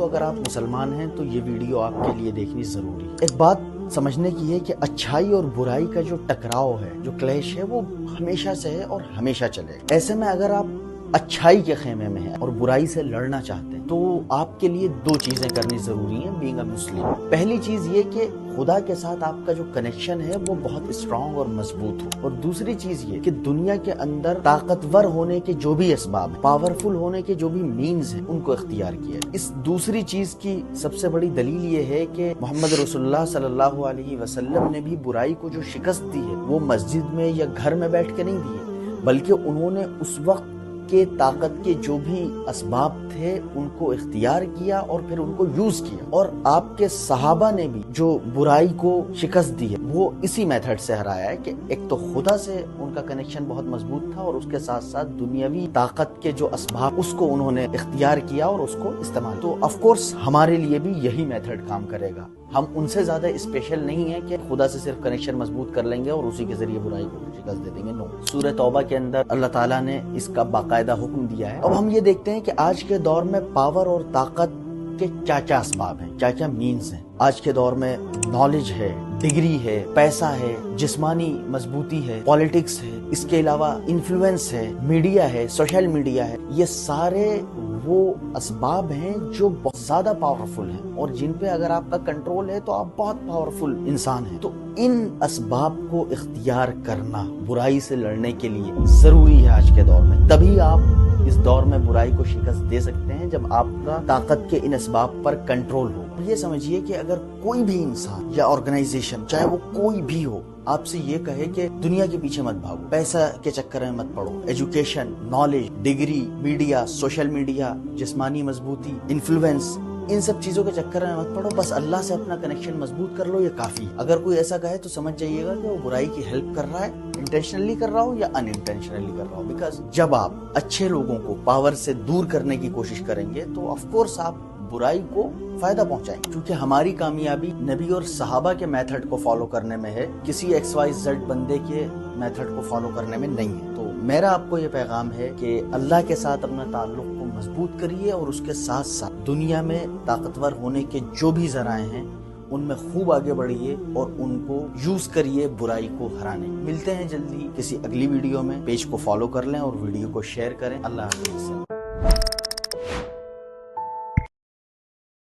تو اگر آپ مسلمان ہیں تو یہ ویڈیو آپ کے لیے دیکھنی ضروری ہے۔ ایک بات سمجھنے کی ہے کہ اچھائی اور برائی کا جو ٹکراؤ ہے، جو کلیش ہے، وہ ہمیشہ سے ہے اور ہمیشہ چلے گا۔ ایسے میں اگر آپ اچھائی کے خیمے میں ہیں اور برائی سے لڑنا چاہتے ہیں تو آپ کے لیے دو چیزیں کرنی ضروری ہیں بینگ اے مسلم۔ پہلی چیز یہ کہ خدا کے ساتھ آپ کا جو کنیکشن ہے وہ بہت اسٹرانگ اور مضبوط ہو، اور دوسری چیز یہ کہ دنیا کے اندر طاقتور ہونے کے جو بھی اسباب ہیں، پاورفل ہونے کے جو بھی مینز ہیں، ان کو اختیار کیا ہے۔ اس دوسری چیز کی سب سے بڑی دلیل یہ ہے کہ محمد رسول اللہ صلی اللہ علیہ وسلم نے بھی برائی کو جو شکست دی ہے وہ مسجد میں یا گھر میں بیٹھ کے نہیں دی ہے، بلکہ انہوں نے اس وقت کے طاقت کے جو بھی اسباب تھے ان کو اختیار کیا اور پھر ان کو یوز کیا۔ اور آپ کے صحابہ نے بھی جو برائی کو شکست دی ہے وہ اسی میتھڈ سے ہرایا ہے کہ ایک تو خدا سے ان کا کنیکشن بہت مضبوط تھا، اور اس کے ساتھ ساتھ دنیاوی طاقت کے جو اسباب اس کو انہوں نے اختیار کیا اور اس کو استعمال۔ تو آف کورس ہمارے لیے بھی یہی میتھڈ کام کرے گا۔ ہم ان سے زیادہ اسپیشل نہیں ہیں کہ خدا سے صرف کنیکشن مضبوط کر لیں گے اور اسی کے ذریعے برائی کو شکست دے دیں گے۔ نو، سورہ توبہ کے اندر اللہ تعالیٰ نے اس کا باقاعدہ حکم دیا ہے۔ اب ہم یہ دیکھتے ہیں کہ آج کے دور میں پاور اور طاقت کے کیا کیا اسباب ہیں، کیا کیا مینز ہیں۔ آج کے دور میں نالج ہے، ڈگری ہے، پیسہ ہے، جسمانی مضبوطی ہے، پالیٹکس ہے، اس کے علاوہ انفلوئنس ہے، میڈیا ہے، سوشل میڈیا ہے۔ یہ سارے وہ اسباب ہیں جو بہت زیادہ پاورفل ہیں اور جن پہ اگر آپ کا کنٹرول ہے تو آپ بہت پاورفل انسان ہیں۔ تو ان اسباب کو اختیار کرنا برائی سے لڑنے کے لیے ضروری ہے آج کے دور میں۔ تبھی آپ اس دور میں برائی کو شکست دے سکتے ہیں جب آپ کا طاقت کے ان اسباب پر کنٹرول ہو۔ یہ سمجھیے کہ اگر کوئی بھی انسان یا آرگنائزیشن، چاہے وہ کوئی بھی ہو، آپ سے یہ کہے کہ دنیا کے پیچھے مت بھاگو، پیسہ کے چکر میں مت پڑو، education, knowledge, degree, media, social media, جسمانی مضبوطی، انفلوئنس، ان سب چیزوں کے چکر میں مت پڑو، بس اللہ سے اپنا کنیکشن مضبوط کر لو، یہ کافی۔ اگر کوئی ایسا کہے تو سمجھ جائیے گا کہ وہ برائی کی ہیلپ کر رہا ہے، انٹینشنلی کر رہا ہو یا ان انٹینشنلی کر رہا ہو۔ بیکاز جب آپ اچھے لوگوں کو پاور سے دور کرنے کی کوشش کریں گے تو آف کورس آپ برائی کو فائدہ پہنچائیں گے، کیونکہ ہماری کامیابی نبی اور صحابہ کے میتھڈ کو فالو کرنے میں ہے، کسی ایکس وائی زیڈ بندے کے میتھڈ کو فالو کرنے میں نہیں ہے۔ تو میرا آپ کو یہ پیغام ہے کہ اللہ کے ساتھ اپنا تعلق کو مضبوط کریے اور اس کے ساتھ ساتھ دنیا میں طاقتور ہونے کے جو بھی ذرائع ہیں ان میں خوب آگے بڑھیے اور ان کو یوز کریے برائی کو ہرانے۔ ملتے ہیں جلدی کسی اگلی ویڈیو میں۔ پیج کو فالو کر لیں اور ویڈیو کو شیئر کریں۔ اللہ حافظ۔